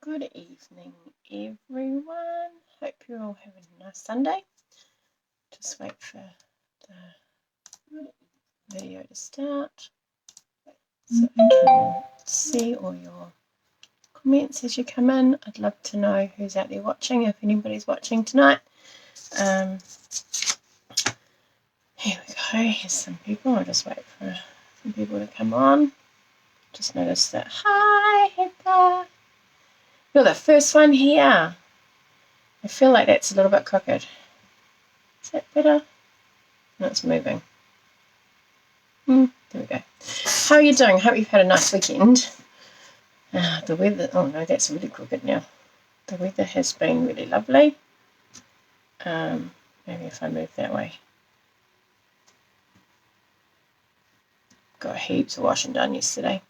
Good evening, everyone. Hope you're all having a nice Sunday. Just wait for the video to start so I can see all your comments as you come in. I'd love to know who's out there watching, if anybody's watching tonight. Here we go. Here's some people. I'll just wait for some people to come on. Just noticed that. Hi, Heather. You're the first one here. I feel like that's a little bit crooked. Is that better? No, it's moving. There we go. How are you doing? Hope you've had a nice weekend. The weather, oh no, that's really crooked now. The weather has been really lovely. Maybe if I move that way. Got heaps of washing done yesterday.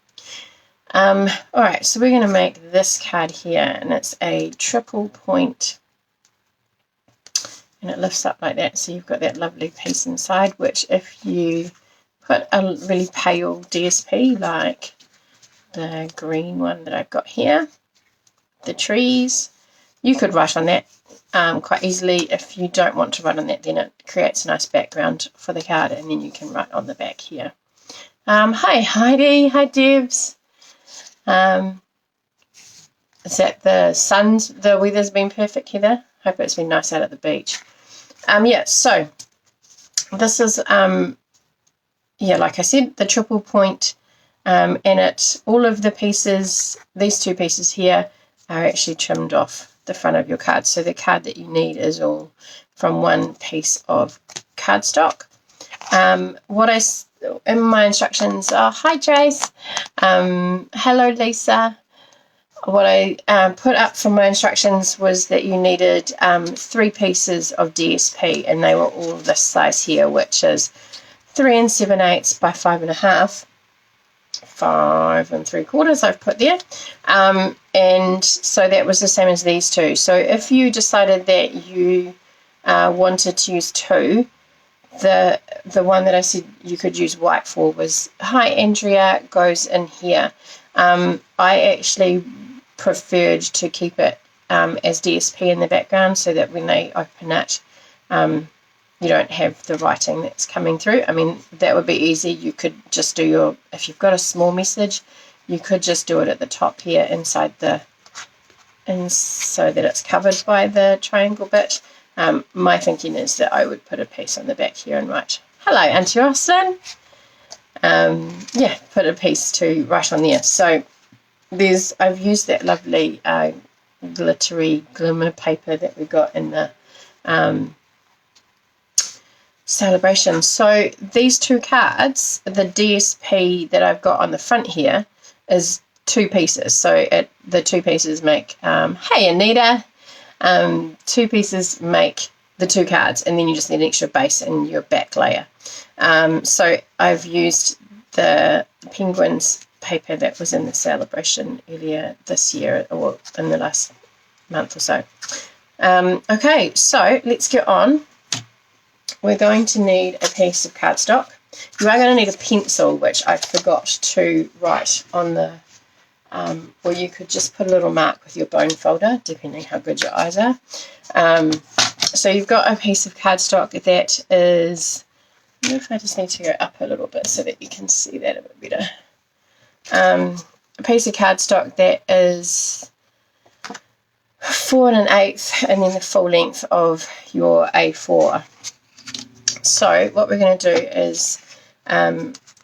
Alright, so we're going to make this card here, and it's a triple point, and it lifts up like that, so you've got that lovely piece inside, which if you put a really pale DSP like the green one that I've got here, the trees, you could write on that quite easily. If you don't want to write on that, then it creates a nice background for the card, and then you can write on the back here. Hi Heidi, hi Debs. Is that the weather's been perfect, Heather? Hope it's been nice out at the beach. Yeah, so this is, like I said, the triple point, and all of the pieces, these two pieces here, are actually trimmed off the front of your card. So the card that you need is all from one piece of cardstock. In my instructions, hi Trace, hello Lisa. What I put up for my instructions was that you needed 3 pieces of DSP, and they were all this size here, which is 3 7/8 by 5.5, 5 3/4 I've put there, and so that was the same as these two. So if you decided that you wanted to use 2, the one that I said you could use white for was, hi Andrea, goes in here. I actually preferred to keep it as DSP in the background, so that when they open it, you don't have the writing that's coming through. I mean, that would be easy. You could just do if you've got a small message, you could just do it at the top here inside so that it's covered by the triangle bit. My thinking is that I would put a piece on the back here and write, hello Auntie Roslyn. Put a piece to write on there. So I've used that lovely glittery glimmer paper that we got in the celebration. So these 2 cards, the DSP that I've got on the front here is 2 pieces. So the 2 pieces make, hey Anita, 2 pieces make the 2 cards, and then you just need an extra base in your back layer. So I've used the penguins paper that was in the celebration earlier this year, or in the last month or so. Okay, so let's get on. We're going to need a piece of cardstock. You are going to need a pencil, which I forgot to write on the, or you could just put a little mark with your bone folder, depending how good your eyes are. So you've got a piece of cardstock that is, I wonder if I just need to go up a little bit so that you can see that a bit better. A piece of cardstock that is 4 1/8, and then the full length of your A4. So what we're going to do is,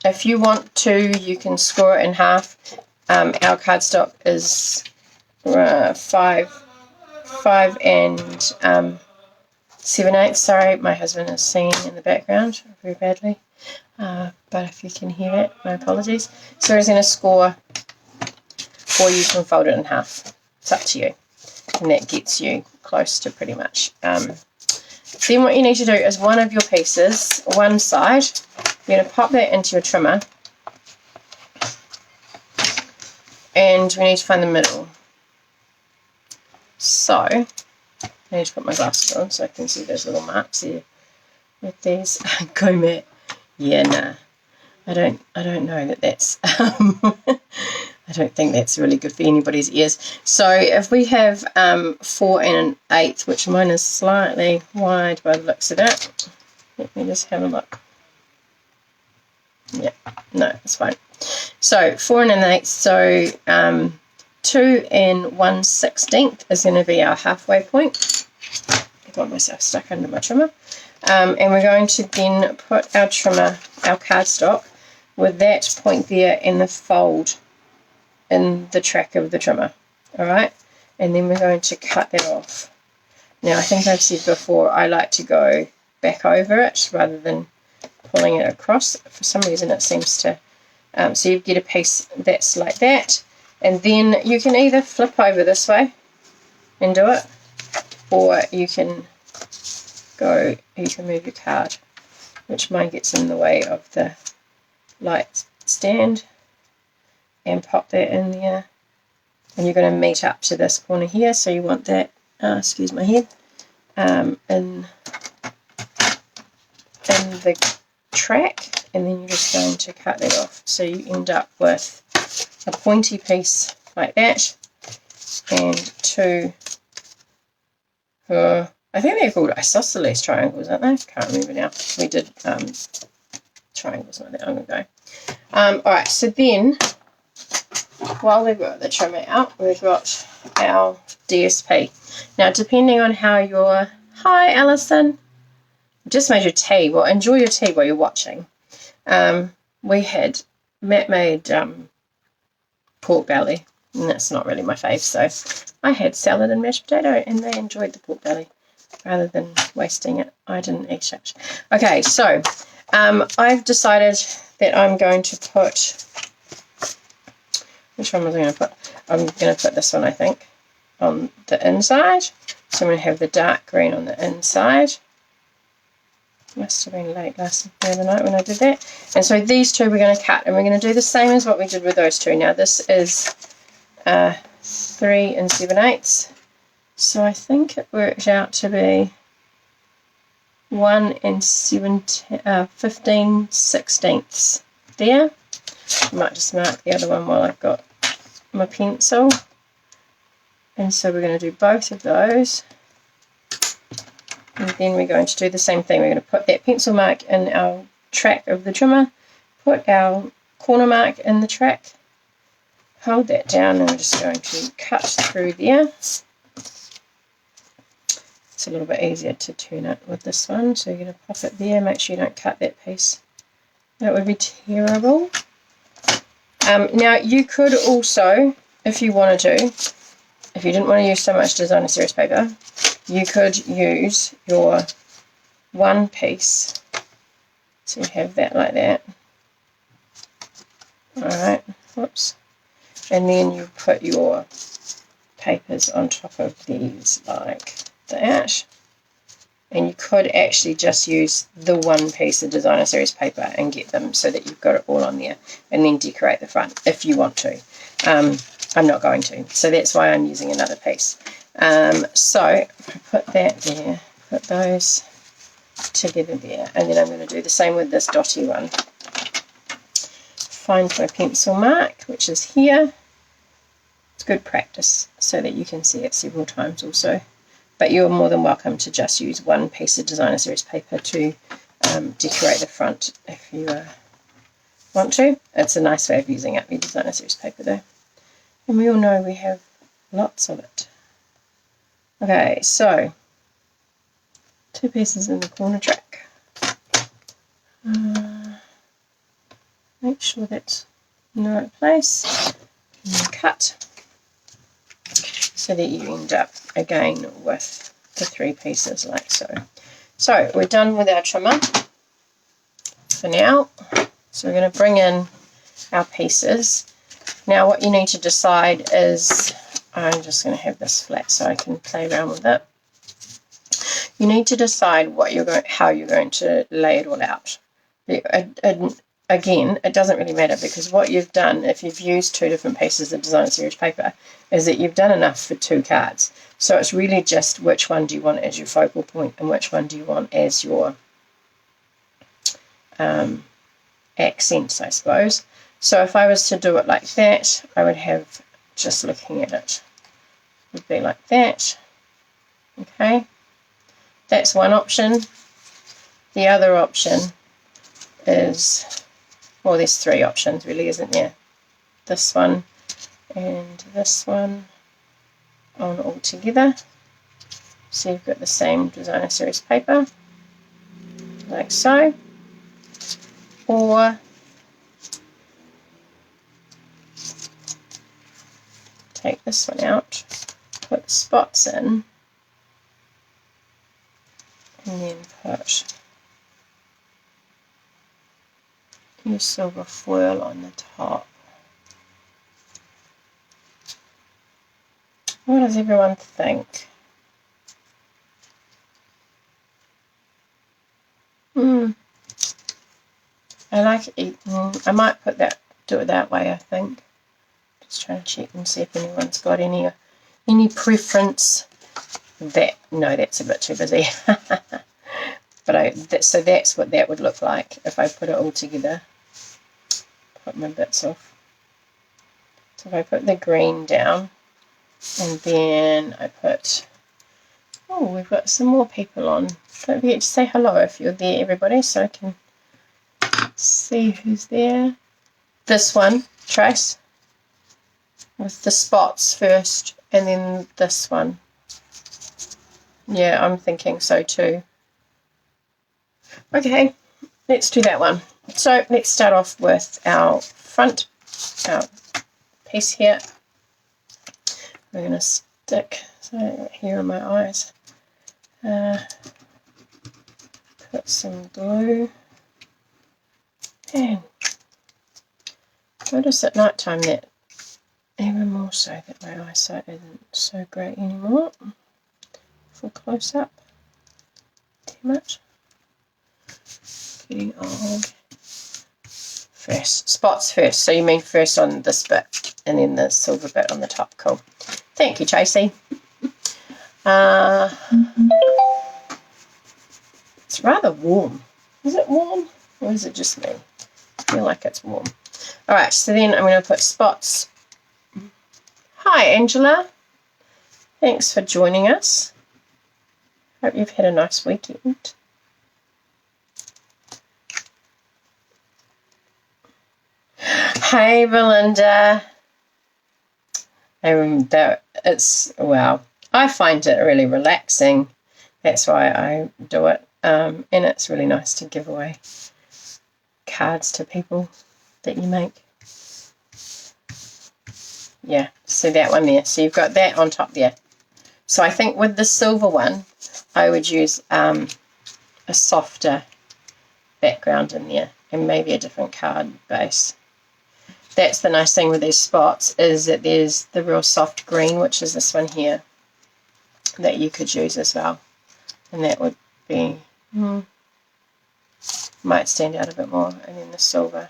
if you want to, you can score it in half. Our cardstock is 5 7/8. Sorry, my husband is singing in the background very badly, but if you can hear it, my apologies. So we're going to score, or you can fold it in half. It's up to you, and that gets you close to pretty much. Then what you need to do is one of your pieces, one side, you're going to pop that into your trimmer, and we need to find the middle. So I need to put my glasses on so I can see those little marks here with these. Go Matt. Yeah, nah. I don't know that that's I don't think that's really good for anybody's ears. So if we have 4 1/8, which mine is slightly wide by the looks of it. Let me just have a look. Yeah, no, it's fine. So 4 1/8, so 2 1/16 is going to be our halfway point. I got myself stuck under my trimmer. And we're going to then put our trimmer, our cardstock, with that point there in the fold in the track of the trimmer. Alright, and then we're going to cut that off. Now I think I've said before I like to go back over it rather than pulling it across. For some reason it seems to, so you get a piece that's like that, and then you can either flip over this way and do it, or you can move your card, which mine gets in the way of the light stand, and pop that in there, and you're going to meet up to this corner here, so you want that, excuse my head, in the track, and then you're just going to cut that off, so you end up with a pointy piece like that, and two, I think they're called isosceles triangles, aren't they? Can't remember now. We did triangles not that long ago. Alright, so then, while we've got the trimmer out, we've got our DSP. Now, depending on how your... Hi, Alison! Just made your tea. Well, enjoy your tea while you're watching. Matt made pork belly, and that's not really my fave, so I had salad and mashed potato, and they enjoyed the pork belly. Rather than wasting it, I didn't eat it. Okay, so I've decided that I'm going to put... Which one was I going to put? I'm going to put this one, I think, on the inside. So I'm going to have the dark green on the inside. Must have been late the other night when I did that. And so these two we're going to cut, and we're going to do the same as what we did with those two. Now this is 3 7/8. So I think it worked out to be 1 15/16 there. I might just mark the other one while I've got my pencil. And so we're going to do both of those. And then we're going to do the same thing. We're going to put that pencil mark in our track of the trimmer, put our corner mark in the track, hold that down, and we're just going to cut through there. It's a little bit easier to turn it with this one, so you're going to pop it there. Make sure you don't cut that piece. That would be terrible. Now you could also, if you wanted to, if you didn't want to use so much designer series paper, you could use your one piece. So you have that like that. Alright, whoops. And then you put your papers on top of these like that. And you could actually just use the one piece of designer series paper and get them so that you've got it all on there, and then decorate the front if you want to. I'm not going to, so that's why I'm using another piece. So I put that there, put those together there, and then I'm going to do the same with this dotty one. Find my pencil mark, which is here. It's good practice so that you can see it several times also. But you're more than welcome to just use one piece of designer series paper to decorate the front if you want to. It's a nice way of using up your designer series paper though. And we all know we have lots of it. Okay, so 2 pieces in the corner track. Make sure that's in the right place. And then cut. So that you end up again with the 3 pieces like so. So we're done with our trimmer for now. So we're going to bring in our pieces. Now what you need to decide is, I'm just going to have this flat so I can play around with it. You need to decide how you're going to lay it all out. Again, it doesn't really matter, because what you've done, if you've used 2 different pieces of designer series paper, is that you've done enough for 2 cards. So it's really just which one do you want as your focal point and which one do you want as your accents, I suppose. So if I was to do it like that, I would have, just looking at it, would be like that. Okay, that's one option. The other option is, well, there's three options really, isn't there? This one and this one on all together. So you've got the same designer series paper, like so. Or take this one out, put the spots in, and then put your silver foil on the top. What does everyone think? I like it. I might do it that way, I think. Just trying to check and see if anyone's got any preference. No, that's a bit too busy. But so that's what that would look like if I put it all together. Put my bits off. So if I put the green down, and then I put, oh, we've got some more people on. Don't forget to say hello if you're there, everybody, so I can see who's there. This one, Trace, with the spots first, and then this one. Yeah, I'm thinking so too. Okay, let's do that one. So let's start off with our front, our piece here. We're going to stick, so here are my eyes. Put some glue. And notice at night time that even more so that my eyesight isn't so great anymore. For close up, too much. Getting old. First, spots first. So you mean first on this bit and then the silver bit on the top. Cool. Thank you, Tracy. It's rather warm. Is it warm or is it just me? I feel like it's warm. Alright, so then I'm going to put spots. Hi, Angela. Thanks for joining us. Hope you've had a nice weekend. Hey, Belinda. Well, I find it really relaxing. That's why I do it. And it's really nice to give away cards to people that you make. Yeah, see that one there. So you've got that on top there. So I think with the silver one, I would use a softer background in there and maybe a different card base. That's the nice thing with these spots, is that there's the real soft green, which is this one here, that you could use as well. And that would be, might stand out a bit more. And then the silver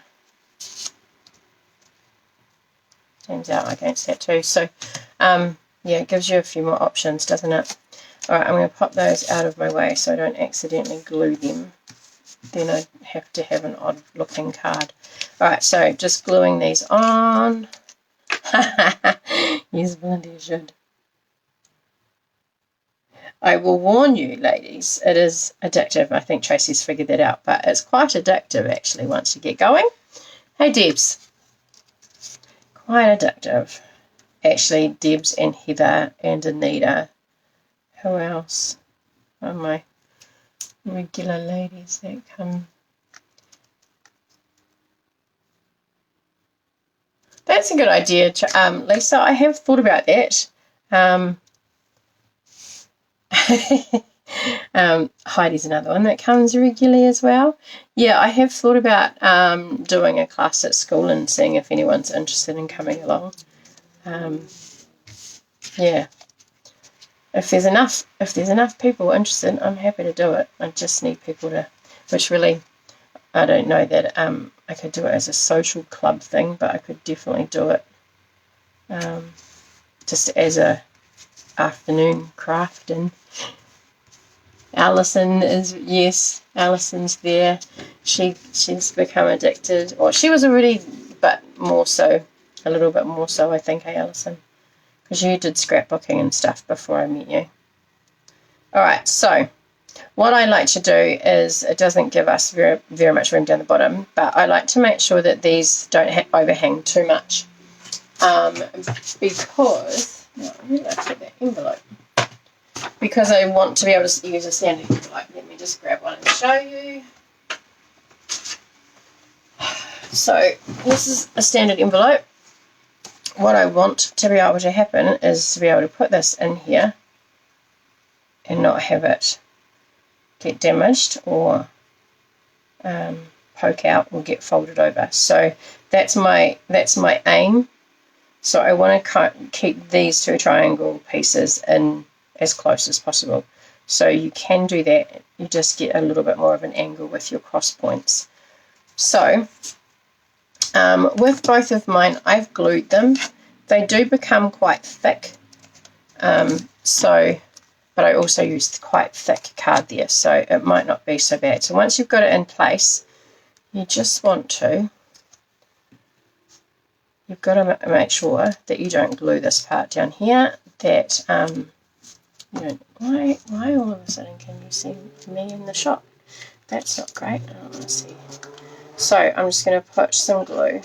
stands out against that too. So, yeah, it gives you a few more options, doesn't it? Alright, I'm going to pop those out of my way so I don't accidentally glue them. Then I have to have an odd looking card. Alright, so just gluing these on. Yes, Belinda, you should. I will warn you, ladies, it is addictive. I think Tracy's figured that out, but it's quite addictive actually once you get going. Hey, Debs. Quite addictive. Actually, Debs and Heather and Anita. Who else? Oh, my regular ladies that come. That's a good idea, Lisa. I have thought about that. Heidi's another one that comes regularly as well. Yeah, I have thought about doing a class at school and seeing if anyone's interested in coming along. Yeah. If there's enough people interested, I'm happy to do it. I just need people to, which really, I don't know that I could do it as a social club thing, but I could definitely do it just as a afternoon craft. And Alison's there. She's become addicted, or she was already, but more so, a little bit more so, I think, Alison? Because you did scrapbooking and stuff before I met you. Alright, so what I like to do is, it doesn't give us very much room down the bottom, but I like to make sure that these don't overhang too much. Because, now where did I put that envelope? Because I want to be able to use a standard envelope. Let me just grab one and show you. So this is a standard envelope. What I want to be able to happen is to be able to put this in here and not have it get damaged or poke out or get folded over. So that's my aim. So I want to keep these two triangle pieces in as close as possible. So you can do that. You just get a little bit more of an angle with your cross points. So with both of mine, I've glued them. They do become quite thick. But I also used quite thick card there, so it might not be so bad. So once you've got it in place, you just want to, you've got to make sure that you don't glue this part down here, that, you know, why all of a sudden can you see me in the shot? That's not great. I don't want to see. So I'm just going to put some glue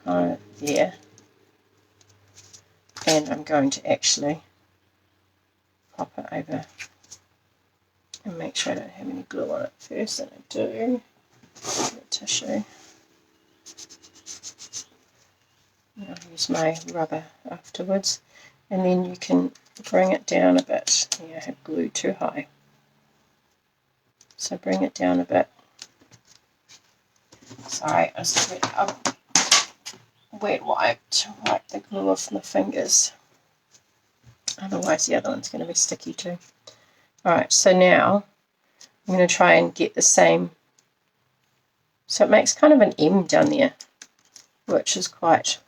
on there, and I'm going to actually pop it over and make sure I don't have any glue on it first, and I do. The tissue. I'll use my rubber afterwards, and then you can bring it down a bit. Yeah, I have glue too high. So bring it down a bit. Sorry, I wet wipe to wipe the glue off my fingers. Otherwise the other one's going to be sticky too. Alright, so now I'm going to try and get the same. So it makes kind of an M down there, which is quite...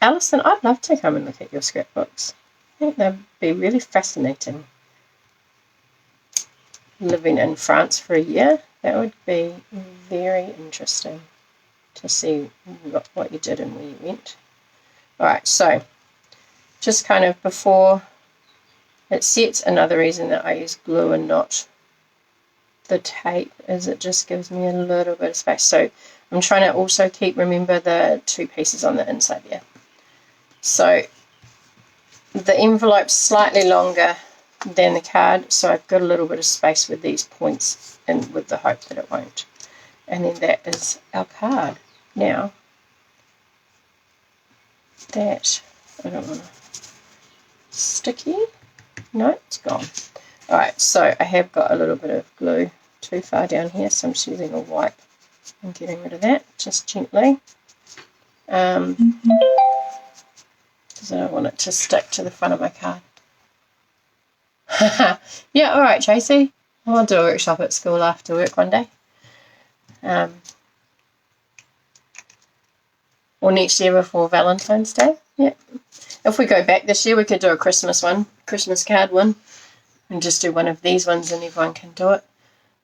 Alison, I'd love to come and look at your scrapbooks. I think they'd be really fascinating. Living in France for a year, that would be very interesting to see what you did and where you went. Alright, so just kind of before it sets, another reason that I use glue and not the tape is it just gives me a little bit of space. So I'm trying to also remember the two pieces on the inside there. So the envelope's slightly longer than the card, so I've got a little bit of space with these points and with the hope that it won't. And then that is our card. Now, that, I don't want to, sticky? No, it's gone. Alright, so I have got a little bit of glue too far down here, so I'm just using a wipe and getting rid of that, just gently. Because I don't want it to stick to the front of my card. Yeah, alright, Tracy. I'll do a workshop at school after work one day. Or next year before Valentine's Day. Yeah. If we go back this year, we could do a Christmas one, Christmas card one, and just do one of these ones and everyone can do it.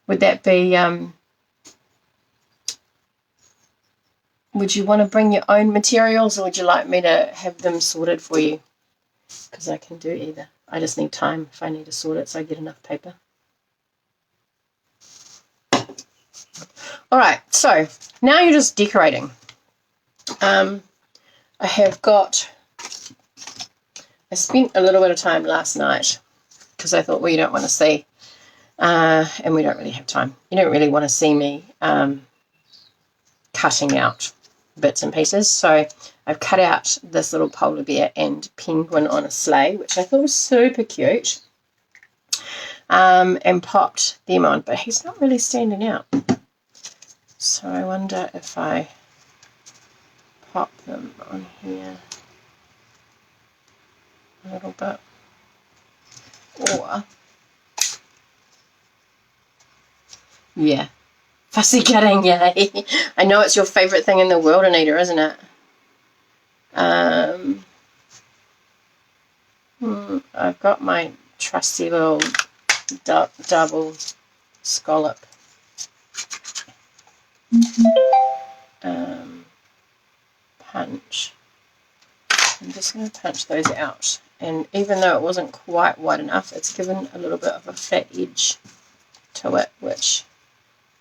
Would that be, would you want to bring your own materials, or would you like me to have them sorted for you? Because I can do either. I just need time if I need to sort it so I get enough paper. Alright, so now you're just decorating. I spent a little bit of time last night because I thought, well, you don't want to see, and we don't really have time. You don't really want to see me cutting out bits and pieces. So I've cut out this little polar bear and penguin on a sleigh, which I thought was super cute, and popped them on, but he's not really standing out. So I wonder if I pop them on here a little bit, or yeah, fussy cutting, yay. I know it's your favourite thing in the world, Anita, isn't it? I've got my trusty little double scallop punch. I'm just going to punch those out, and even though it wasn't quite wide enough, it's given a little bit of a flat edge to it, which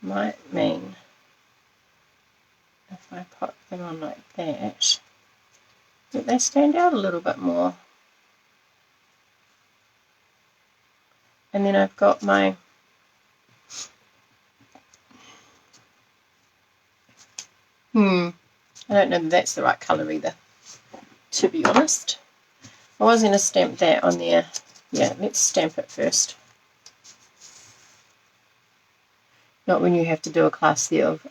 might mean if I put them on like that they stand out a little bit more. And then I've got my I don't know if that's the right colour either, to be honest. I was going to stamp that on there. Yeah, let's stamp it first. Not when you have to do a class there of,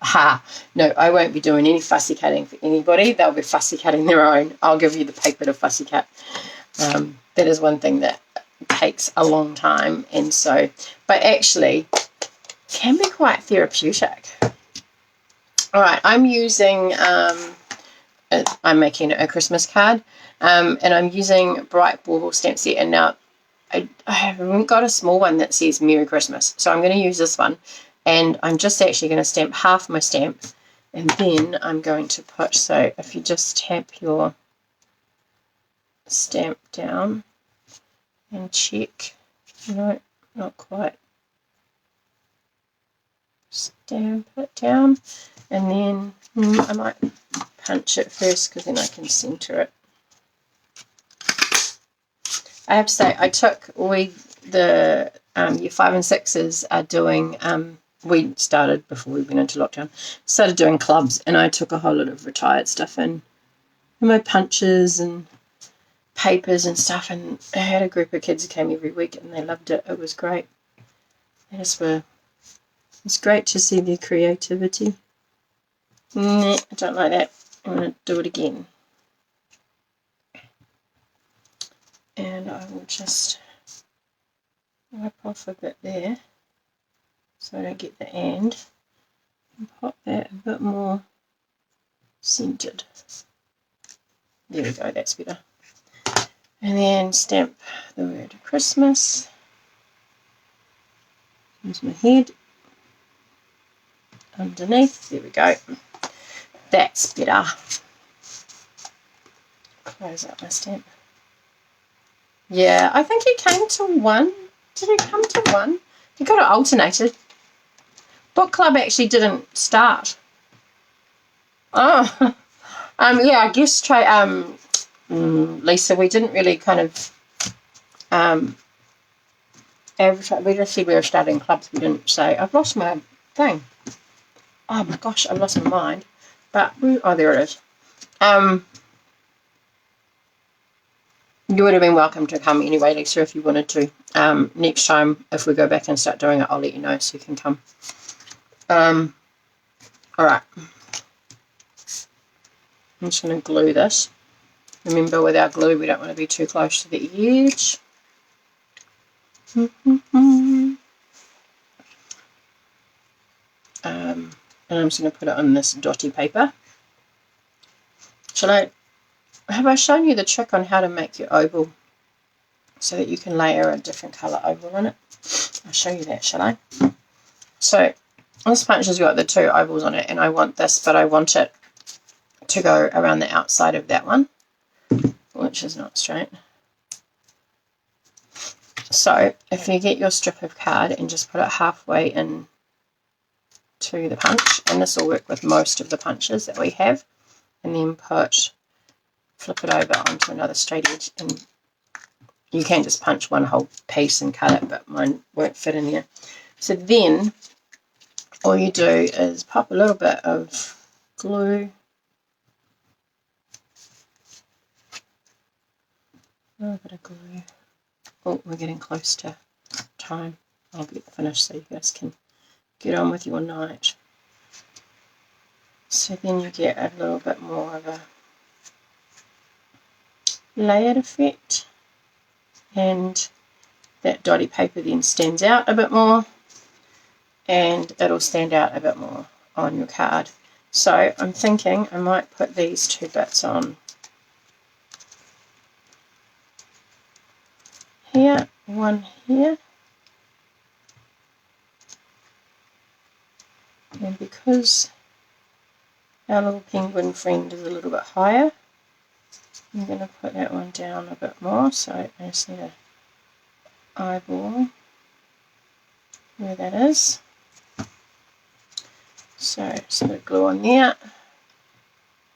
no, I won't be doing any fussy cutting for anybody. They'll be fussy cutting their own. I'll give you the paper to fussy cut. That is one thing that takes a long time, and so, but actually can be quite therapeutic. All right, I'm using, I'm making a Christmas card, and I'm using Bright Bauble stamp set, and now I haven't got a small one that says Merry Christmas, so I'm going to use this one. And I'm just actually going to stamp half my stamp, and then I'm going to put, so if you just tap your stamp down and check, no, not quite, stamp it down, and then I might punch it first because then I can center it. I have to say, I took, the year 5 and 6s are doing, we started before we went into lockdown, started doing clubs, and I took a whole lot of retired stuff in my punches and papers and stuff, and I had a group of kids who came every week and they loved it. It was great. It's great to see their creativity. I don't like that. I'm going to do it again. And I will just wipe off a bit there so I don't get the and pop that a bit more centered. There we go, that's better. And then stamp the word Christmas. Use my head underneath. There we go. That's better. Close up my stamp. Yeah, I think he came to 1. Did he come to 1? He got it alternated. Book club actually didn't start. Oh, yeah, I guess Lisa, we didn't really kind of advertise. We just said we were starting clubs. We didn't say. I've lost my thing. Oh my gosh, I've lost my mind. But oh, there it is. You would have been welcome to come anyway, Lisa, if you wanted to. Next time, if we go back and start doing it, I'll let you know so you can come. All right. I'm just going to glue this. Remember, with our glue, we don't want to be too close to the edge. And I'm just going to put it on this dotty paper. Have I shown you the trick on how to make your oval so that you can layer a different colour oval in it? I'll show you that, shall I? So this punch has got the 2 ovals on it, and I want this, but I want it to go around the outside of that one, which is not straight. So if you get your strip of card and just put it halfway in to the punch, and this will work with most of the punches that we have, and then flip it over onto another straight edge, and you can just punch one whole piece and cut it, but mine won't fit in there. So then all you do is pop a little bit of glue, a little bit of glue. Oh, we're getting close to time. I'll get finished so you guys can get on with your night. So then you get a little bit more of a layered effect, and that dotty paper then stands out a bit more, and it'll stand out a bit more on your card. So I'm thinking I might put these 2 bits on here, one here. And because our little penguin friend is a little bit higher, I'm going to put that one down a bit more, so I just need to eyeball where that is. So just a bit of glue on there.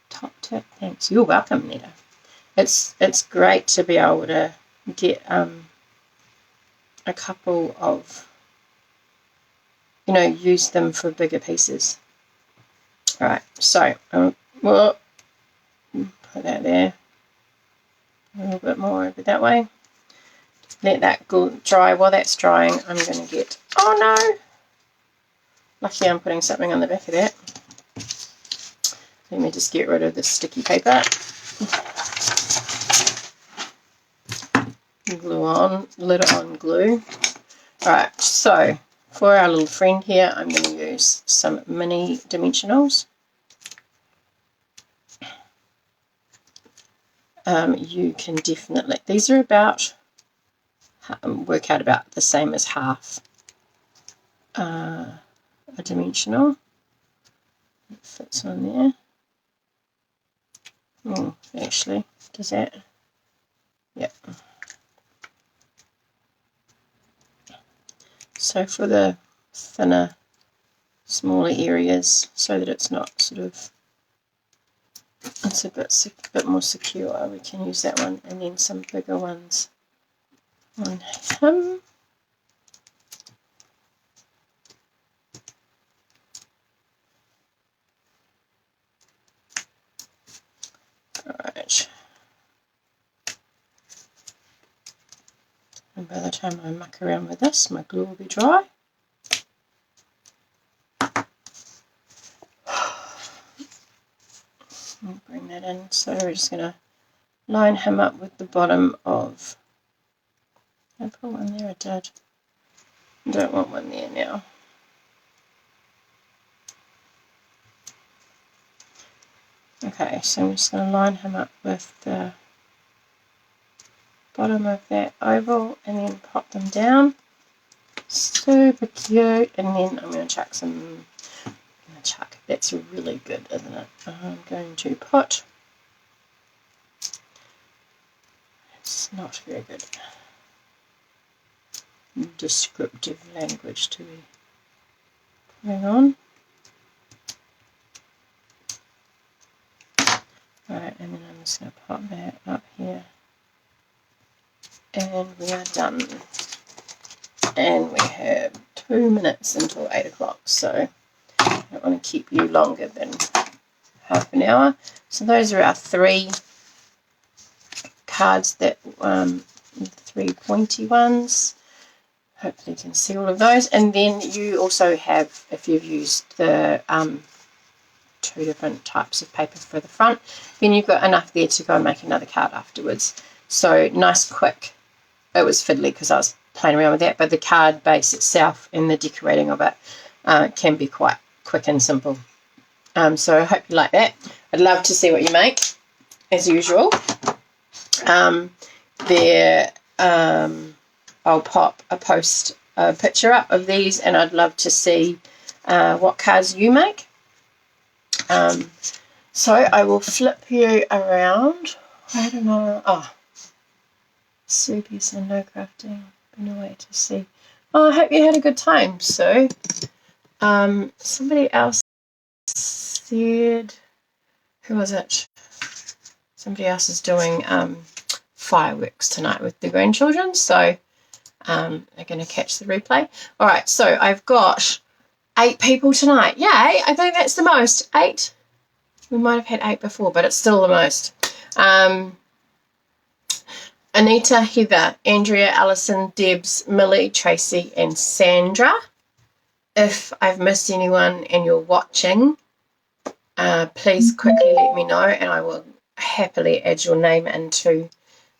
Top tip, thanks. You're welcome, Nita. It's great to be able to get a couple of, use them for bigger pieces. Alright, so we'll put that there. A little bit more over that way. Let that dry. While that's drying, I'm going to get, oh no! Lucky I'm putting something on the back of that. Let me just get rid of the sticky paper. Glue on, lid on glue. Alright, so for our little friend here, I'm going to use some mini dimensionals. You can definitely, these are about, work out about the same as half a dimensional. It fits on there. Oh, actually, does that? Yep. So for the thinner, smaller areas, so that it's not sort of, it's a bit more secure, we can use that one, and then some bigger ones on him. Alright. And by the time I muck around with this, my glue will be dry. I'll bring that in. So we're just going to line him up with the bottom of, I put one there, I did. I don't want one there now. Okay, so I'm just going to line him up with the bottom of that oval and then pop them down. Super cute. And then I'm going to chuck some, that's really good, isn't it? I'm going to put, it's not very good, descriptive language to be putting on. Right, and then I'm just going to pop that up here. And we are done. And we have 2 minutes until 8 o'clock, so I don't want to keep you longer than half an hour. So those are our 3 cards, that 3 pointy ones. Hopefully you can see all of those. And then you also have, if you've used the 2 different types of paper for the front, then you've got enough there to go and make another card afterwards. So nice, quick. It was fiddly because I was playing around with that, but the card base itself and the decorating of it can be quite quick and simple. So I hope you like that. I'd love to see what you make, as usual. I'll post a picture up of these, and I'd love to see what cards you make. So I will flip you around. I don't know. Oh, Soupy and no crafting. Been away to see. Oh, I hope you had a good time. So, somebody else said, who was it? Somebody else is doing fireworks tonight with the grandchildren, so they're going to catch the replay. All right, so I've got 8 people tonight. Yay! I think that's the most. 8. We might have had 8 before, but it's still the most. Anita, Heather, Andrea, Alison, Debs, Millie, Tracy, and Sandra. If I've missed anyone and you're watching, please quickly let me know, and I will happily add your name into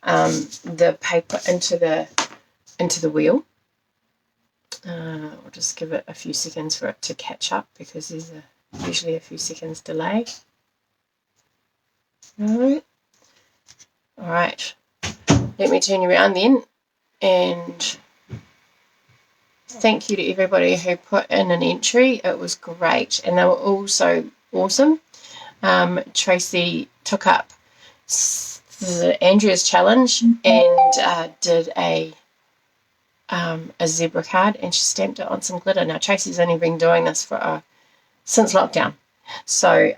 the paper, into the wheel. We'll just give it a few seconds for it to catch up, because there's usually a few seconds delay. All right. Let me turn you around then. And thank you to everybody who put in an entry. It was great, and they were all so awesome. Tracy took up Andrea's challenge and did a zebra card, and she stamped it on some glitter. Now Tracy's only been doing this for since lockdown, so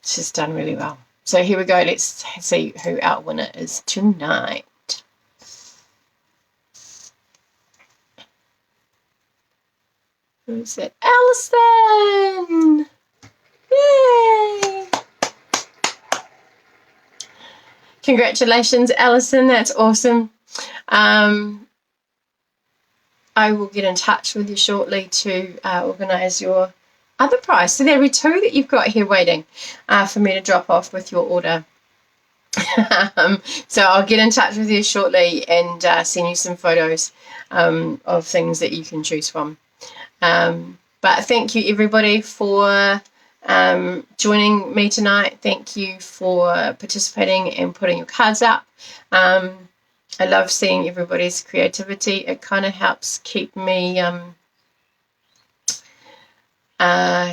she's done really well. So here we go. Let's see who our winner is tonight. Who's it? Alison! Yay! Congratulations, Alison. That's awesome. I will get in touch with you shortly to organise your other prize. So there are two that you've got here waiting for me to drop off with your order. So I'll get in touch with you shortly and send you some photos of things that you can choose from. But thank you everybody for joining me tonight. Thank you for participating and putting your cards up. I love seeing everybody's creativity. It kind of helps keep me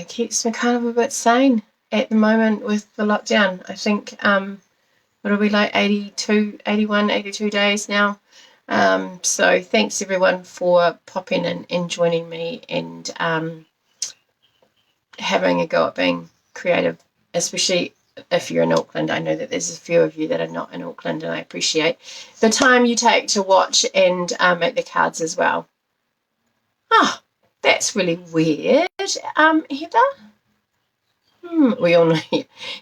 keeps me kind of a bit sane at the moment with the lockdown. I think it'll be like 82 days now. So thanks everyone for popping in and joining me and having a go at being creative, especially if you're in Auckland. I know that there's a few of you that are not in Auckland, and I appreciate the time you take to watch and make the cards as well. Oh, that's really weird, Heather. We all know,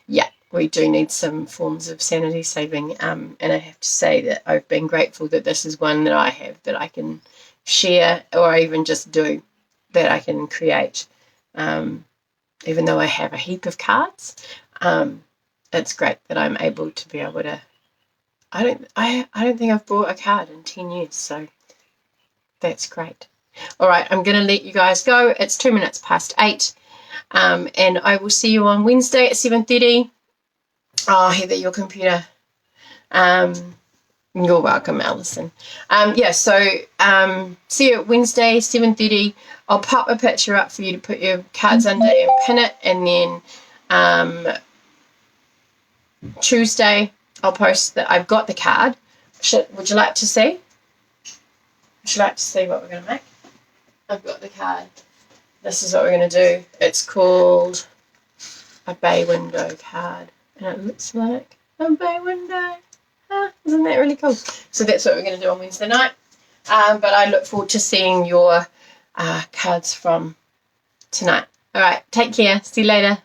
yeah, we do need some forms of sanity saving, and I have to say that I've been grateful that this is one that I have, that I can share or even just do, that I can create. Even though I have a heap of cards, it's great that I'm able to be able to. I don't think I've bought a card in 10 years, so that's great. All right, I'm going to let you guys go. It's 2 minutes past 8, and I will see you on Wednesday at 7:30. Oh, Heather, your computer. You're welcome, Alison. See you Wednesday, 7:30. I'll pop a picture up for you to put your cards under and pin it, and then Tuesday I'll post that I've got the card. Would you like to see? Would you like to see what we're going to make? I've got the card. This is what we're going to do. It's called a bay window card, and it looks like a bay window. Isn't that really cool? So that's what we're going to do on Wednesday night. But I look forward to seeing your cards from tonight. All right, take care. See you later.